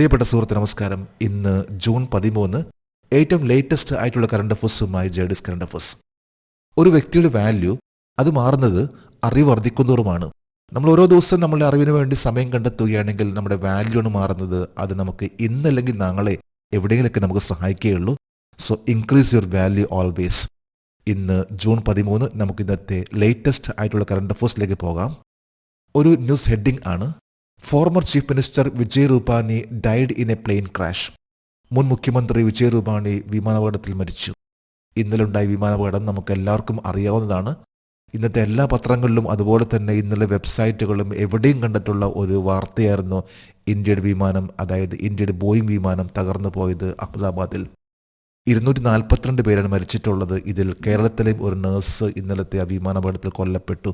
പ്രിയപ്പെട്ട സുഹൃത്ത് നമസ്കാരം. ഇന്ന് ജൂൺ 13, ഏറ്റവും ലേറ്റസ്റ്റ് ആയിട്ടുള്ള കറണ്ട് അഫേഴ്സുമായി ജേഡിസ് കറണ്ട് അഫേഴ്സ്. ഒരു വ്യക്തിയുടെ വാല്യൂ അത് മാറുന്നത് അറിവ് വർദ്ധിക്കുന്നതോറുമാണ്. നമ്മൾ ഓരോ ദിവസവും നമ്മളുടെ അറിവിന് വേണ്ടി സമയം കണ്ടെത്തുകയാണെങ്കിൽ നമ്മുടെ വാല്യൂ ആണ് മാറുന്നത്. അത് നമുക്ക് ഇന്നല്ലെങ്കിൽ നാളെ എവിടെയെങ്കിലൊക്കെ നമുക്ക് സഹായിക്കുകയുള്ളൂ. So increase your value always. ഇന്ന് ജൂൺ 13 നമുക്ക് ഇന്നത്തെ ലേറ്റസ്റ്റ് ആയിട്ടുള്ള കറണ്ട് അഫേഴ്സിലേക്ക് പോകാം. ഒരു ന്യൂസ് ഹെഡിംഗ് ആണ്: former chief minister Vijay Rupani died in a plane crash. മുൻ മുഖ്യമന്ത്രി വിജയ് രൂപാനി വിമാനാപകടത്തിൽ മരിച്ചു. ഇന്നലെ വിമാനാപകടം നമുക്ക് എല്ലാവർക്കും അറിയാവുന്നതാണ്. ഇന്നത്തെ എല്ലാ പത്രങ്ങളിലും അതുപോലെ തന്നെ ഇന്നലെ വെബ്സൈറ്റുകളും എവിടെയും കണ്ടിട്ടുള്ള ഒരു വാർത്തയായിരുന്നു ഇന്ത്യയുടെ വിമാനം, അതായത് ഇന്ത്യയുടെ ബോയിങ് വിമാനം തകർന്നു പോയത് അഹമ്മദാബാദിൽ. 242 പേരാണ് മരിച്ചിട്ടുള്ളത്. ഇതിൽ കേരളത്തിലെയും ഒരു നഴ്സ് ഇന്നലത്തെ ആ വിമാനാപകടത്തിൽ കൊല്ലപ്പെട്ടു.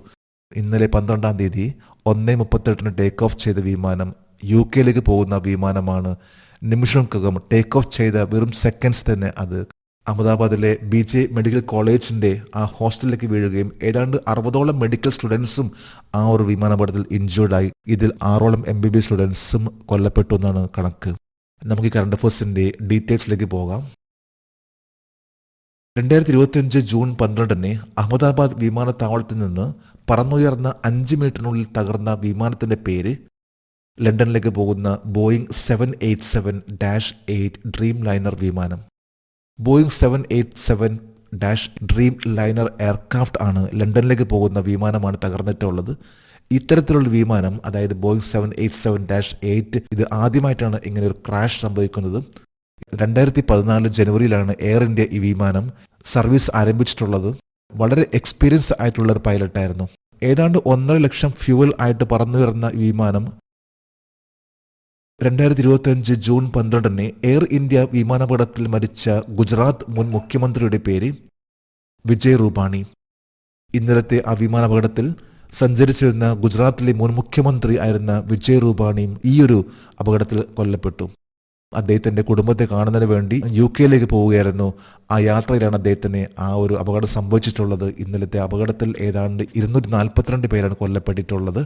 ഇന്നലെ 12-ാം തീയതി 1:38 ടേക്ക് ഓഫ് ചെയ്ത വിമാനം UK പോകുന്ന വിമാനമാണ്. നിമിഷങ്ങൾക്കകം ടേക്ക് ഓഫ് ചെയ്ത വെറും സെക്കൻഡ്സ് തന്നെ അത് അഹമ്മദാബാദിലെ BJ മെഡിക്കൽ കോളേജിന്റെ ആ ഹോസ്റ്റലിലേക്ക് വീഴുകയും ഏതാണ്ട് 60ഓളം മെഡിക്കൽ സ്റ്റുഡൻസും ആ ഒരു വിമാനാപകടത്തിൽ ഇഞ്ചേർഡായി. ഇതിൽ 6ഓളം MBBS സ്റ്റുഡൻസും കൊല്ലപ്പെട്ടു എന്നാണ് കണക്ക്. നമുക്ക് ഈ കറണ്ട് അഫേഴ്സിന്റെ ഡീറ്റെയിൽസിലേക്ക് പോകാം. 2025 ജൂൺ 12 അഹമ്മദാബാദ് വിമാനത്താവളത്തിൽ നിന്ന് പറന്നുയർന്ന 5 മിനിറ്റിനുള്ളിൽ തകർന്ന വിമാനത്തിന്റെ പേര് ലണ്ടനിലേക്ക് പോകുന്ന ബോയിങ് 787-8 ഡ്രീം ലൈനർ വിമാനം. ബോയിങ് 787- ഡ്രീം ലൈനർ എയർക്രാഫ്റ്റ് ആണ് ലണ്ടനിലേക്ക് പോകുന്ന വിമാനമാണ് തകർന്നിട്ടുള്ളത്. ഇത്തരത്തിലുള്ള വിമാനം, അതായത് ബോയിങ് 787-8, ഇത് ആദ്യമായിട്ടാണ് ഇങ്ങനെ ഒരു ക്രാഷ് സംഭവിക്കുന്നത്. 2014 ജനുവരിയിലാണ് എയർ ഇന്ത്യ ഈ വിമാനം സർവീസ് ആരംഭിച്ചിട്ടുള്ളത്. വളരെ എക്സ്പീരിയൻസ് ആയിട്ടുള്ള ഒരു പൈലറ്റായിരുന്നു. ഏതാണ്ട് 1.5 ലക്ഷം ഫ്യൂവൽ ആയിട്ട് പറന്നുയർന്ന വിമാനം 2025 ജൂൺ 12 എയർ ഇന്ത്യ വിമാനാപകടത്തിൽ മരിച്ച ഗുജറാത്ത് മുൻ മുഖ്യമന്ത്രിയുടെ പേര് വിജയ് രൂപാനി. ഇന്നലത്തെ ആ വിമാനാപകടത്തിൽ സഞ്ചരിച്ചിരുന്ന ഗുജറാത്തിലെ മുൻ മുഖ്യമന്ത്രി ആയിരുന്ന വിജയ് രൂപാനിയും ഈ ഒരു അപകടത്തിൽ കൊല്ലപ്പെട്ടു. അദ്ദേഹത്തിന്റെ കുടുംബത്തെ കാണുന്നതിന് വേണ്ടി UK പോവുകയായിരുന്നു. ആ യാത്രയിലാണ് അദ്ദേഹത്തിന് ആ ഒരു അപകടം സംഭവിച്ചിട്ടുള്ളത്. ഇന്നലത്തെ അപകടത്തിൽ ഏതാണ്ട് 242 പേരാണ് കൊല്ലപ്പെട്ടിട്ടുള്ളത്.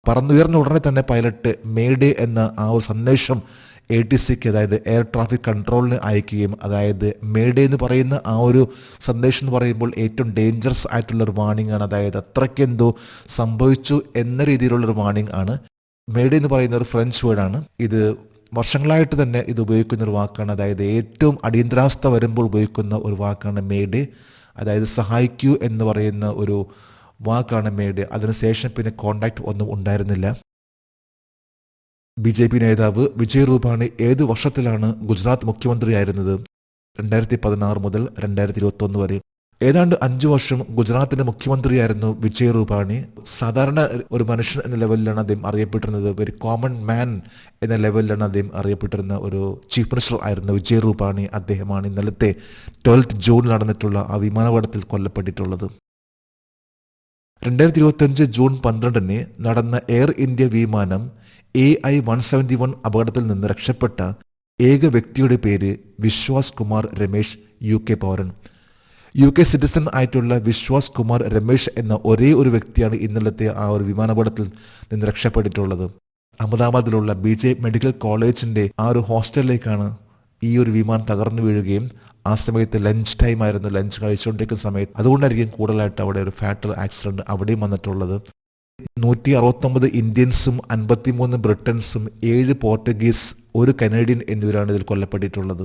പറന്നുയർന്ന ഉടനെ തന്നെ പൈലറ്റ് മേഡേ എന്ന ആ ഒരു സന്ദേശം ATCക്ക്, അതായത് എയർ ട്രാഫിക് കൺട്രോളിന് അയക്കുകയും, അതായത് മേഡേ എന്ന് പറയുന്ന ആ ഒരു സന്ദേശം എന്ന് പറയുമ്പോൾ ഏറ്റവും ഡേഞ്ചറസ് ആയിട്ടുള്ളൊരു വാർണിംഗ് ആണ്. അതായത് അത്രയ്ക്കെന്തോ സംഭവിച്ചു എന്ന രീതിയിലുള്ളൊരു വാർണിംഗ് ആണ്. മേഡേ എന്ന് പറയുന്ന ഒരു ഫ്രഞ്ച് വേർഡാണ്. ഇത് വർഷങ്ങളായിട്ട് തന്നെ ഇത് ഉപയോഗിക്കുന്ന ഒരു വാക്കാണ്. അതായത് ഏറ്റവും അടിയന്തരാവസ്ഥ വരുമ്പോൾ ഉപയോഗിക്കുന്ന ഒരു വാക്കാണ് മേഡേ. അതായത് സഹായിക്കൂ എന്ന് പറയുന്ന ഒരു വാക്കാണ് മേഡേ. അതിനുശേഷം പിന്നെ കോണ്ടാക്ട് ഒന്നും ഉണ്ടായിരുന്നില്ല. BJP നേതാവ് വിജയ് രൂപാനി ഏത് വർഷത്തിലാണ് ഗുജറാത്ത് മുഖ്യമന്ത്രിയായിരുന്നത്? 2016 മുതൽ 2021 വരെ. ഏതാണ്ട് 5 വർഷം ഗുജറാത്തിന്റെ മുഖ്യമന്ത്രിയായിരുന്നു വിജയ് രൂപാനി. സാധാരണ ഒരു മനുഷ്യൻ എന്ന ലെവലിലാണ് അദ്ദേഹം അറിയപ്പെട്ടിരുന്നത്. വെരി കോമൺ മാൻ എന്ന ലെവലിലാണ് അദ്ദേഹം അറിയപ്പെട്ടിരുന്ന ഒരു ചീഫ് മിനിസ്റ്റർ ആയിരുന്നു വിജയ് രൂപാനി. അദ്ദേഹമാണ് ഇന്നലത്തെ 12 ജൂണിൽ നടന്നിട്ടുള്ള ആ വിമാനാപകടത്തിൽ കൊല്ലപ്പെട്ടിട്ടുള്ളത്. 2025 ജൂൺ 12 നടന്ന എയർ ഇന്ത്യ വിമാനം AI-171 അപകടത്തിൽ നിന്ന് രക്ഷപ്പെട്ട ഏക വ്യക്തിയുടെ പേര് വിശ്വാസ് കുമാർ രമേശ്, UK പൗരൻ. UK സിറ്റിസൺ ആയിട്ടുള്ള വിശ്വാസ് കുമാർ രമേശ് എന്ന ഒരേ ഒരു വ്യക്തിയാണ് ഇന്നലത്തെ ആ ഒരു വിമാനാപകടത്തിൽ നിന്ന് രക്ഷപ്പെട്ടിട്ടുള്ളത്. അഹമ്മദാബാദിലുള്ള BJ മെഡിക്കൽ കോളേജിന്റെ ആ ഒരു ഹോസ്റ്റലിലേക്കാണ് ഈ ഒരു വിമാനം തകർന്നു വീഴുകയും ആ സമയത്ത് ലഞ്ച് ടൈം ആയിരുന്നു, ലഞ്ച് കഴിച്ചുകൊണ്ടിരിക്കുന്ന സമയത്ത്. അതുകൊണ്ടായിരിക്കും കൂടുതലായിട്ട് അവിടെ ഒരു ഫാറ്റൽ ആക്സിഡന്റ് അവിടെയും വന്നിട്ടുള്ളത്. 169 ഇന്ത്യൻസും 53 ബ്രിട്ടൻസും 7 പോർട്ടുഗീസ്, 1 കനേഡിയൻ എന്നിവരാണ് ഇതിൽ കൊല്ലപ്പെട്ടിട്ടുള്ളത്.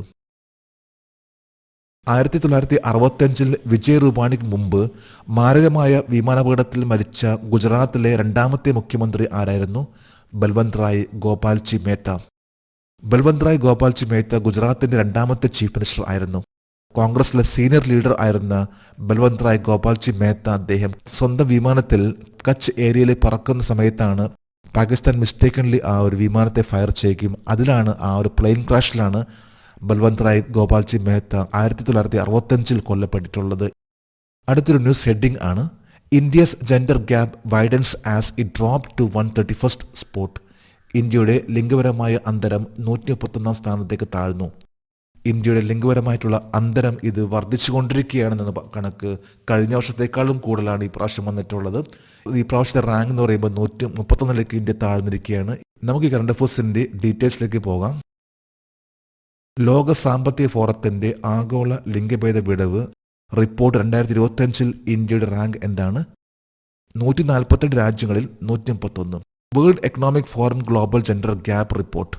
1965 വിജയ് രൂപാനിക്ക് മുമ്പ് മാരകമായ വിമാനാപകടത്തിൽ മരിച്ച ഗുജറാത്തിലെ 2ാമത്തെ മുഖ്യമന്ത്രി ആരായിരുന്നു? ബൽവന്ത് റായ് ഗോപാൽജി മേത്ത. ബൽവന്ത് റായ് ഗോപാൽജി മേത്ത ഗുജറാത്തിന്റെ 2ാമത്തെ ചീഫ് മിനിസ്റ്റർ ആയിരുന്നു. കോൺഗ്രസിലെ സീനിയർ ലീഡർ ആയിരുന്ന ബൽവന്ത് റായ് ഗോപാൽജി മേത്ത, അദ്ദേഹം സ്വന്തം വിമാനത്തിൽ കച്ച് ഏരിയയിൽ പറക്കുന്ന സമയത്താണ് പാകിസ്ഥാൻ മിസ്റ്റേക്കൻലി ആ ഒരു വിമാനത്തെ ഫയർ ചെയ്യുകയും അതിലാണ് ആ ഒരു പ്ലെയിൻ ക്രാഷിലാണ് ബൽവന്ത് റായ് ഗോപാൽജി മേത്ത 1965 കൊല്ലപ്പെട്ടിട്ടുള്ളത്. അടുത്തൊരു ന്യൂസ് ഹെഡിംഗ് ആണ്: India's gender gap widens as it drop to 131st spot. ഇന്ത്യയുടെ ലിംഗപരമായ അന്തരം 131ാം സ്ഥാനത്തേക്ക് താഴ്ന്നു. ഇന്ത്യയുടെ ലിംഗപരമായിട്ടുള്ള അന്തരം ഇത് വർദ്ധിച്ചുകൊണ്ടിരിക്കുകയാണെന്നാണ് കണക്ക്. കഴിഞ്ഞ വർഷത്തേക്കാളും കൂടുതലാണ് ഈ പ്രാവശ്യം വന്നിട്ടുള്ളത്. ഈ പ്രാവശ്യത്തെ റാങ്ക് എന്ന് പറയുമ്പോൾ 131ലേക്ക് ഇന്ത്യ താഴ്ന്നിരിക്കുകയാണ്. നമുക്ക് ഈ കറണ്ട് അഫയേഴ്സിന്റെ ഡീറ്റെയിൽസിലേക്ക് പോകാം. ലോക സാമ്പത്തിക ഫോറത്തിന്റെ ആഗോള ലിംഗഭേദ വിടവ് റിപ്പോർട്ട് 2025 ഇന്ത്യയുടെ റാങ്ക് എന്താണ്? 148 രാജ്യങ്ങളിൽ 131. World economic forum global gender gap report.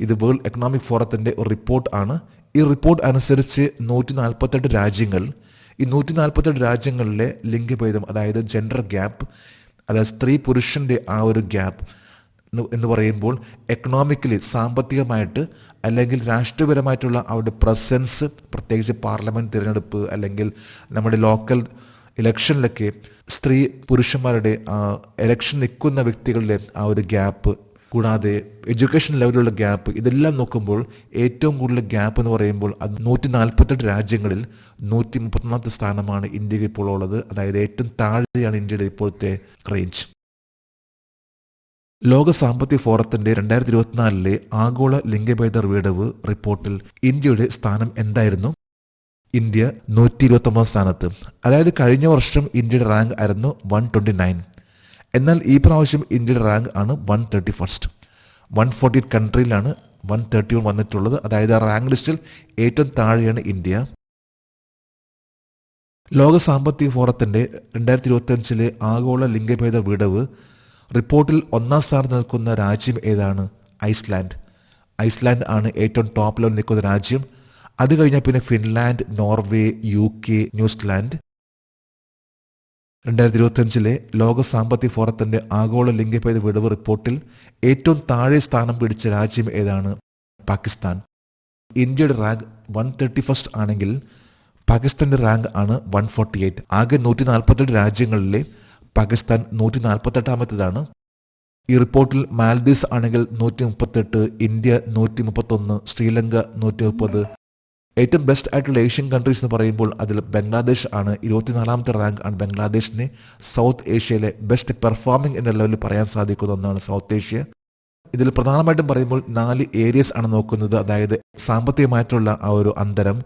ഇത് വേൾഡ് എക്കണോമിക് ഫോറത്തിന്റെ ഒരു റിപ്പോർട്ട് ആണ്. ഈ റിപ്പോർട്ട് അനുസരിച്ച് 148 രാജ്യങ്ങൾ, ഈ 148 രാജ്യങ്ങളിലെ ലിംഗഭേദം, അതായത് ജെൻഡർ ഗ്യാപ്പ്, അതായത് സ്ത്രീ പുരുഷന്റെ ആ ഒരു ഗ്യാപ്പ് എന്ന് പറയുമ്പോൾ എക്കണോമിക്കലി, സാമ്പത്തികമായിട്ട് അല്ലെങ്കിൽ രാഷ്ട്രീയപരമായിട്ടുള്ള അവരുടെ പ്രസൻസ്, പ്രത്യേകിച്ച് പാർലമെന്റ് തിരഞ്ഞെടുപ്പ് അല്ലെങ്കിൽ നമ്മുടെ ലോക്കൽ ഇലക്ഷനിലൊക്കെ സ്ത്രീ പുരുഷന്മാരുടെ ഇലക്ഷൻ നിൽക്കുന്ന വ്യക്തികളുടെ ആ ഒരു ഗ്യാപ്പ്, കൂടാതെ എഡ്യൂക്കേഷൻ ലെവലിലുള്ള ഗ്യാപ്പ്, ഇതെല്ലാം നോക്കുമ്പോൾ ഏറ്റവും കൂടുതൽ ഗ്യാപ്പ് എന്ന് പറയുമ്പോൾ അത് 148 രാജ്യങ്ങളിൽ 131 സ്ഥാനമാണ് ഇന്ത്യക്ക് ഇപ്പോൾ ഉള്ളത്. അതായത് ഏറ്റവും താഴെയാണ് ഇന്ത്യയുടെ ഇപ്പോഴത്തെ റേഞ്ച്. ലോക സാമ്പത്തിക ഫോറത്തിന്റെ 2024 ആഗോള ലിംഗഭേദ വിടവ് റിപ്പോർട്ടിൽ ഇന്ത്യയുടെ സ്ഥാനം എന്തായിരുന്നു? ഇന്ത്യ 129 സ്ഥാനത്ത്. അതായത് കഴിഞ്ഞ വർഷം ഇന്ത്യയുടെ റാങ്ക് ആയിരുന്നു 129. എന്നാൽ ഈ പ്രാവശ്യം ഇന്ത്യയുടെ റാങ്ക് ആണ് 131. 148 കൺട്രിയിലാണ് 131 വന്നിട്ടുള്ളത്. അതായത് റാങ്ക് ലിസ്റ്റിൽ ഏറ്റവും താഴെയാണ് ഇന്ത്യ. ലോക സാമ്പത്തിക ഫോറത്തിന്റെ 2025 ആഗോള ലിംഗഭേദ വിടവ് റിപ്പോർട്ടിൽ ഒന്നാം സ്ഥാനത്ത് നിൽക്കുന്ന രാജ്യം ഏതാണ്? ഐസ്ലാൻഡ്. ഐസ്ലാൻഡ് ആണ് ഏറ്റവും ടോപ്പ് ലെവലിൽ നിൽക്കുന്ന രാജ്യം. അത് കഴിഞ്ഞാൽ പിന്നെ ഫിൻലാൻഡ്, നോർവേ, UK, ന്യൂസിലാൻഡ്. 2025 ലോക സാമ്പത്തിക ഫോറത്തിന്റെ ആഗോള ലിംഗഭേദ വിടവ് റിപ്പോർട്ടിൽ ഏറ്റവും താഴെ സ്ഥാനം പിടിച്ച രാജ്യം ഏതാണ്? പാകിസ്ഥാൻ. ഇന്ത്യയുടെ റാങ്ക് 131 ആണെങ്കിൽ പാകിസ്ഥാന്റെ റാങ്ക് ആണ് 148. ആകെ 148 രാജ്യങ്ങളിലെ പാകിസ്ഥാൻ 148ാമത്തേതാണ്. ഈ റിപ്പോർട്ടിൽ മാൽഡീവ്സ് ആണെങ്കിൽ 138, ഇന്ത്യ 131, ശ്രീലങ്ക 130. ഏറ്റവും ബെസ്റ്റ് ആയിട്ടുള്ള ഏഷ്യൻ കൺട്രീസ് എന്ന് പറയുമ്പോൾ അതിൽ ബംഗ്ലാദേശ് ആണ്. 24ാമത്തെ റാങ്ക് ആണ് ബംഗ്ലാദേശിന്. സൗത്ത് ഏഷ്യയിലെ ബെസ്റ്റ് പെർഫോമിംഗ് എന്ന ലെവലിൽ പറയാൻ സാധിക്കുന്ന ഒന്നാണ് സൗത്ത് ഏഷ്യ. ഇതിൽ പ്രധാനമായിട്ടും പറയുമ്പോൾ 4 ഏരിയസ് ആണ് നോക്കുന്നത്. അതായത് സാമ്പത്തികമായിട്ടുള്ള ആ ഒരു അന്തരം,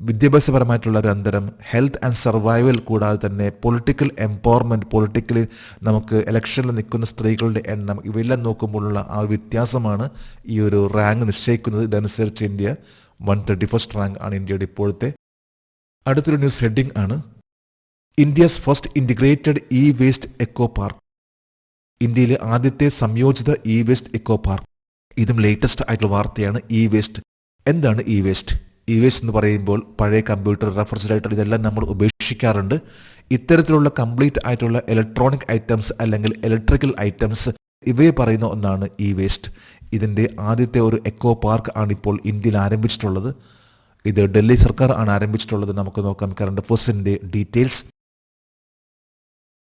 വിദ്യാഭ്യാസപരമായിട്ടുള്ള ഒരു അന്തരം, ഹെൽത്ത് ആൻഡ് സർവൈവൽ, കൂടാതെ തന്നെ പൊളിറ്റിക്കൽ എംപവർമെന്റ്, പൊളിറ്റിക്കലി നമുക്ക് ഇലക്ഷനിൽ നിൽക്കുന്ന സ്ത്രീകളുടെ എണ്ണം, ഇവയെല്ലാം നോക്കുമ്പോഴുള്ള ആ ഒരു വ്യത്യാസമാണ് ഈ ഒരു റാങ്ക് നിശ്ചയിക്കുന്നത്. ഇതനുസരിച്ച് ഇന്ത്യ 131 റാങ്ക് ആണ് ഇന്ത്യയുടെ ഇപ്പോഴത്തെ. അടുത്തൊരു ന്യൂസ് ഹെഡിംഗ് ആണ് India's first integrated e waste eco park. ഇന്ത്യയിലെ ആദ്യത്തെ സംയോജിത ഇ വേസ്റ്റ് എക്കോ പാർക്ക്. ഇതും ലേറ്റസ്റ്റ് ആയിട്ടുള്ള വാർത്തയാണ്. ഇ വേസ്റ്റ് എന്താണ്? ഇ വേസ്റ്റ് എന്ന് പറയുമ്പോൾ പഴയ കമ്പ്യൂട്ടർ, റെഫ്രിജറേറ്റർ, ഇതെല്ലാം നമ്മൾ ഉപേക്ഷിക്കാറുണ്ട്. ഇത്തരത്തിലുള്ള കംപ്ലീറ്റ് ആയിട്ടുള്ള ഇലക്ട്രോണിക് ഐറ്റംസ് അല്ലെങ്കിൽ ഇലക്ട്രിക്കൽ ഐറ്റംസ്, ഇവയെ പറയുന്ന ഒന്നാണ് ഇ വേസ്റ്റ്. ഇതിന്റെ ആദ്യത്തെ ഒരു എക്കോ പാർക്ക് ആണ് ഇപ്പോൾ ഇന്ത്യയിൽ ആരംഭിച്ചിട്ടുള്ളത്. ഇത് ഡൽഹി സർക്കാർ ആണ് ആരംഭിച്ചിട്ടുള്ളത്. നമുക്ക് നോക്കാം കറണ്ട് അഫയേഴ്സിന്റെ ഡീറ്റെയിൽസ്.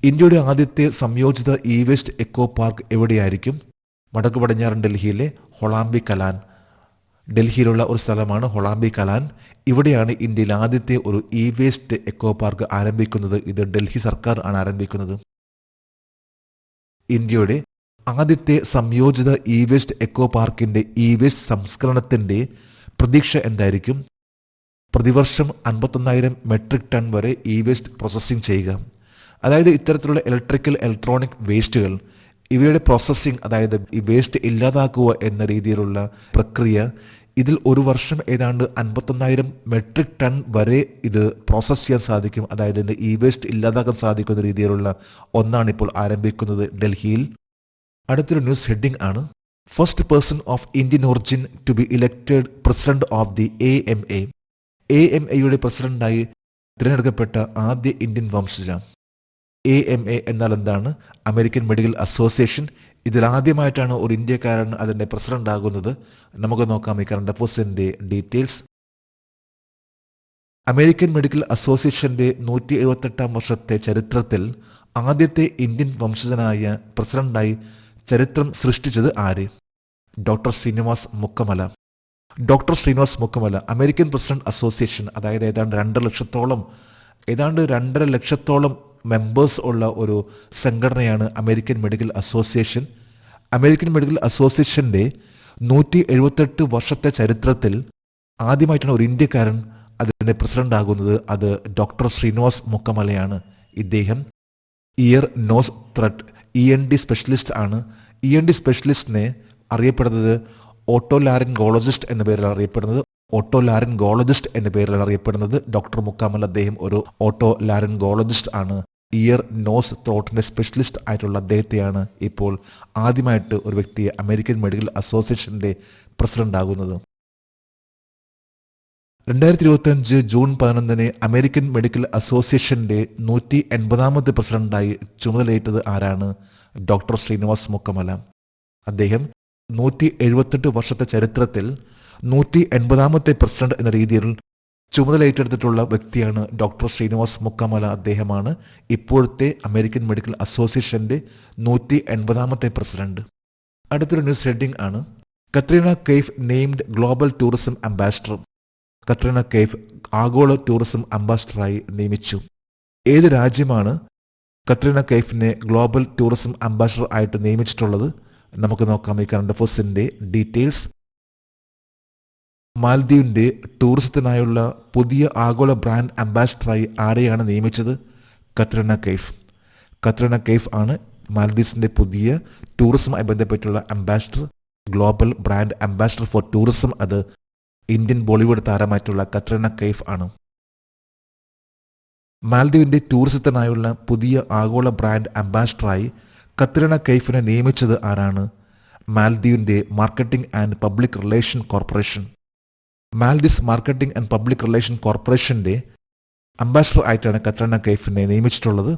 ഇന്ത്യയുടെ ആദ്യത്തെ സംയോജിത ഇ വേസ്റ്റ് എക്കോ പാർക്ക് എവിടെയായിരിക്കും? വടക്കു പടിഞ്ഞാറൻ ഡൽഹിയിലെ ഹൊളാംബി കലാൻ. ഡൽഹിയിലുള്ള ഒരു സ്ഥലമാണ് ഹൊളാംബി കലാൻ. ഇവിടെയാണ് ഇന്ത്യയിൽ ആദ്യത്തെ ഒരു ഇ വേസ്റ്റ് എക്കോ പാർക്ക് ആരംഭിക്കുന്നത്. ഇത് ഡൽഹി സർക്കാർ ആണ് ആരംഭിക്കുന്നത്. ഇന്ത്യയുടെ ആദ്യത്തെ സംയോജിത ഇ വേസ്റ്റ് എക്കോ പാർക്കിന്റെ ഇ വേസ്റ്റ് സംസ്കരണത്തിന്റെ പ്രതീക്ഷ എന്തായിരിക്കും? പ്രതിവർഷം 51,000 മെട്രിക് ടൺ വരെ ഇ വേസ്റ്റ് പ്രോസസ്സിംഗ് ചെയ്യുക. അതായത് ഇത്തരത്തിലുള്ള ഇലക്ട്രിക്കൽ, ഇലക്ട്രോണിക് വേസ്റ്റുകൾ, ഇവയുടെ പ്രോസസ്സിംഗ്, അതായത് ഈ വേസ്റ്റ് ഇല്ലാതാക്കുക എന്ന രീതിയിലുള്ള പ്രക്രിയ, ഇതിൽ ഒരു വർഷം ഏതാണ്ട് 51,000 മെട്രിക് ടൺ വരെ ഇത് പ്രോസസ്സ് ചെയ്യാൻ സാധിക്കും. അതായത് ഇതിന്റെ ഇ വേസ്റ്റ് ഇല്ലാതാക്കാൻ സാധിക്കുന്ന രീതിയിലുള്ള ഒന്നാണ് ഇപ്പോൾ ആരംഭിക്കുന്നത് ഡൽഹിയിൽ. അടുത്തൊരു ന്യൂസ് ഹെഡിംഗ് ആണ് first person of Indian origin to be elected president of the AMA. AMAയുടെ പ്രസിഡന്റായി തിരഞ്ഞെടുക്കപ്പെട്ട ആദ്യ ഇന്ത്യൻ വംശജ. AMA എന്നാൽ എന്താണ്? American medical association. ഇതിലാദ്യമായിട്ടാണ് ഒരു ഇന്ത്യക്കാരൻ അതിന്റെ പ്രസിഡന്റ് ആകുന്നത്. നമുക്ക് നോക്കാം ഈ കറണ്ട് അഫയേഴ്സിന്റെ ഡീറ്റെയിൽസ്. അമേരിക്കൻ മെഡിക്കൽ അസോസിയേഷന്റെ 178ാം വർഷത്തെ ചരിത്രത്തിൽ ആദ്യത്തെ ഇന്ത്യൻ വംശജനായ പ്രസിഡന്റായി ചരിത്രം സൃഷ്ടിച്ചത് ആര്? Doctor Srinivas Mukkamala. Doctor Srinivas Mukkamala American president association, അതായത് ഏതാണ്ട് 2.5 ലക്ഷത്തോളം മെമ്പേഴ്സ് ഉള്ള ഒരു സംഘടനയാണ് American medical association. American medical അസോസിയേഷന്റെ 178 വർഷത്തെ ചരിത്രത്തിൽ ആദ്യമായിട്ടാണ് ഒരു ഇന്ത്യക്കാരൻ അതിന്റെ പ്രസിഡന്റ് ആകുന്നത്. അത് ഡോക്ടർ ശ്രീനിവാസ് മുക്കമലയാണ്. ഇദ്ദേഹം ear nose throat ENT specialist ആണ്. ENT സ്പെഷ്യലിസ്റ്റിനെ അറിയപ്പെടുന്നത് ഓട്ടോലാറിൻഗോളജിസ്റ്റ് എന്ന പേരിലാണ് അറിയപ്പെടുന്നത്. ഓട്ടോലാറിൻഗോളജിസ്റ്റ് എന്ന പേരിലാണ് അറിയപ്പെടുന്നത്. ഡോക്ടർ മുക്കാമൽ അദ്ദേഹം ഒരു ഓട്ടോലാറിൻഗോളജിസ്റ്റ് ആണ്. ഇയർ നോസ് ത്രോട്ടിന്റെ സ്പെഷ്യലിസ്റ്റ് ആയിട്ടുള്ള അദ്ദേഹത്തെയാണ് ഇപ്പോൾ ആദ്യമായിട്ട് ഒരു വ്യക്തിയെ അമേരിക്കൻ മെഡിക്കൽ അസോസിയേഷന്റെ പ്രസിഡന്റ് ആകുന്നത്. 2025 ജൂൺ 11 അമേരിക്കൻ മെഡിക്കൽ അസോസിയേഷന്റെ 180ാമത് പ്രസിഡന്റായി ചുമതലയേറ്റത് ആരാണ്? ഡോക്ടർ ശ്രീനിവാസ് മുക്കമല. അദ്ദേഹം 178 വർഷത്തെ ചരിത്രത്തിൽ 180ാമത്തെ പ്രസിഡന്റ് എന്ന രീതിയിൽ ചുമതലയേറ്റെടുത്തിട്ടുള്ള വ്യക്തിയാണ് ഡോക്ടർ ശ്രീനിവാസ് മുക്കമല. അദ്ദേഹമാണ് ഇപ്പോഴത്തെ അമേരിക്കൻ മെഡിക്കൽ അസോസിയേഷന്റെ 180ാമത്തെ പ്രസിഡന്റ്. അടുത്തൊരു ന്യൂസ് ഹെഡിംഗ് ആണ് Katrina Kaif named global tourism ambassador. Katrina Kaif ആഗോള ടൂറിസം അംബാസിഡറായി നിയമിച്ചു. ഏത് രാജ്യമാണ് കത്രീന കൈഫിനെ ഗ്ലോബൽ ടൂറിസം അംബാസിഡർ ആയിട്ട് നിയമിച്ചിട്ടുള്ളത്? നമുക്ക് നോക്കാം ഈ കറണ്ട് അഫയേഴ്സിന്റെ ഡീറ്റെയിൽസ്. മാൽദീവിന്റെ ടൂറിസത്തിനായുള്ള പുതിയ ആഗോള ബ്രാൻഡ് അംബാസിഡറായി ആരെയാണ് നിയമിച്ചത്? കത്രീന കൈഫ്. കത്രീന കൈഫ് ആണ് മാൽദീവ്സിന്റെ പുതിയ ടൂറിസവുമായി ബന്ധപ്പെട്ടുള്ള ambassador, global brand ambassador four tourism. അത് ഇന്ത്യൻ ബോളിവുഡ് താരമായിട്ടുള്ള കത്രീന കൈഫ് ആണ്. മാൽദീവിന്റെ ടൂറിസത്തിനായുള്ള പുതിയ ആഗോള ബ്രാൻഡ് അംബാസിഡറായി കത്രീന കൈഫിനെ നിയമിച്ചത് ആരാണ്? മാൽദീവിന്റെ marketing and public relation corporation. Maldives marketing and public relation കോർപ്പറേഷന്റെ അംബാസിഡർ ആയിട്ടാണ് കത്രീന കൈഫിനെ നിയമിച്ചിട്ടുള്ളത്.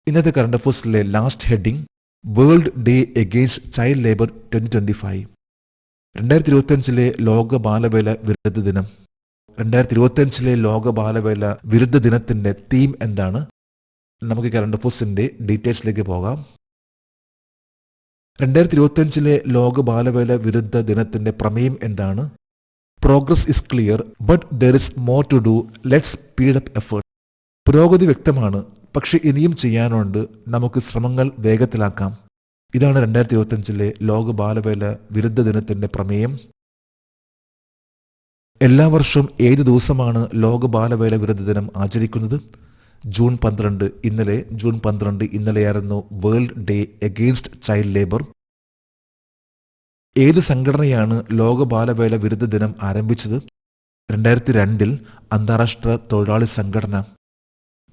ഇന്നത്തെ കറണ്ട് അഫയേഴ്സിലെ last heading world day against child labour 2025. 2025 ലോക ബാലവേല വിരുദ്ധ ദിനം. 2025 ലോക ബാലവേല വിരുദ്ധ ദിനത്തിന്റെ തീം എന്താണ്? നമുക്ക് കറണ്ട് അഫയേഴ്സിന്റെ ഡീറ്റെയിൽസിലേക്ക് പോകാം. 2025 ലോക ബാലവേല വിരുദ്ധ ദിനത്തിന്റെ പ്രമേയം എന്താണ്? Progress is clear but there is more to do, let's speed up effort. പുരോഗതി വ്യക്തമാണ്, പക്ഷെ ഇനിയും ചെയ്യാനുണ്ട്, നമുക്ക് ശ്രമങ്ങൾ വേഗത്തിലാക്കാം. ഇതാണ് 2025 ലോക ബാലവേല വിരുദ്ധ ദിനത്തിന്റെ പ്രമേയം. എല്ലാ വർഷവും ഏത് ദിവസമാണ് ലോക ബാലവേല വിരുദ്ധ ദിനം ആചരിക്കുന്നത്? ജൂൺ 12. ജൂൺ 12 ഇന്നലെയായിരുന്നു world day against child labour. ഏത് സംഘടനയാണ് ലോക ബാലവേല വിരുദ്ധ ദിനം ആരംഭിച്ചത്? 2002 അന്താരാഷ്ട്ര തൊഴിലാളി സംഘടന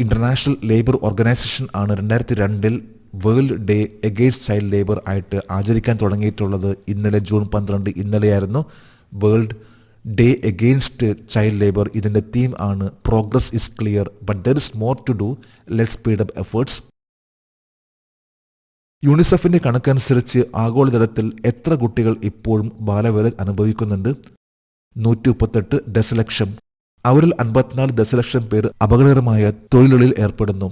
ഇന്റർനാഷണൽ ലേബർ ഓർഗനൈസേഷൻ ആണ് 2002 world day against child labour ആയിട്ട് ആചരിക്കാൻ തുടങ്ങിയിട്ടുള്ളത്. ഇന്നലെ ജൂൺ 12 ഇന്നലെയായിരുന്നു world day against child labour. ഇതിന്റെ തീം ആണ് progress is clear but there is more to do, let's speed up efforts. യൂണിസെഫിന്റെ കണക്കനുസരിച്ച് ആഗോളതലത്തിൽ എത്ര കുട്ടികൾ ഇപ്പോഴും ബാലവേല അനുഭവിക്കുന്നുണ്ട്? 138 ദശലക്ഷം. അവരിൽ 54 ദശലക്ഷം പേർ അപകടകരമായ തൊഴിലുകളിൽ ഏർപ്പെടുന്നു.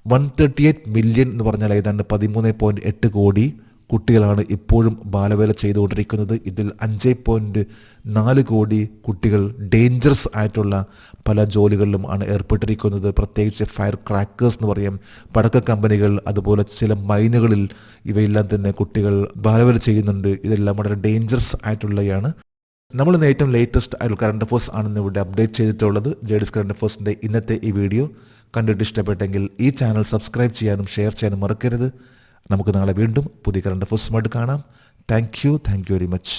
138 മില്യൺ എന്ന് പറഞ്ഞാൽ ഏതാണ്ട് 13.8 കോടി കുട്ടികളാണ് ഇപ്പോഴും ബാലവേല ചെയ്തുകൊണ്ടിരിക്കുന്നത്. ഇതിൽ 5.4 കോടി കുട്ടികൾ ഡേഞ്ചറസ് ആയിട്ടുള്ള പല ജോലികളിലും ആണ് ഏർപ്പെട്ടിരിക്കുന്നത്. പ്രത്യേകിച്ച് ഫയർ ക്രാക്കേഴ്സ് എന്ന് പറയും, പടക്ക കമ്പനികൾ, അതുപോലെ ചില മൈനുകളിൽ ഇവയെല്ലാം തന്നെ കുട്ടികൾ ബാലവേല ചെയ്യുന്നുണ്ട്. ഇതെല്ലാം വളരെ ഡേഞ്ചറസ് ആയിട്ടുള്ളതാണ്. നമ്മൾ ഇന്ന് ഏറ്റവും ലേറ്റസ്റ്റ് ആയിട്ടുള്ള കറണ്ട് അഫയേഴ്സ് ആണെന്ന് ഇവിടെ അപ്ഡേറ്റ് ചെയ്തിട്ടുള്ളത്. ജെഡിസ് കറണ്ട് അഫയേഴ്സിന്റെ ഇന്നത്തെ ഈ വീഡിയോ കണ്ടിട്ട് ഇഷ്ടപ്പെട്ടെങ്കിൽ ഈ ചാനൽ സബ്സ്ക്രൈബ് ചെയ്യാനും ഷെയർ ചെയ്യാനും മറക്കരുത്. നമുക്ക് നാളെ വീണ്ടും പുതിയ കറണ്ട് അഫയേഴ്സുമായിട്ട് കാണാം. Thank you very much.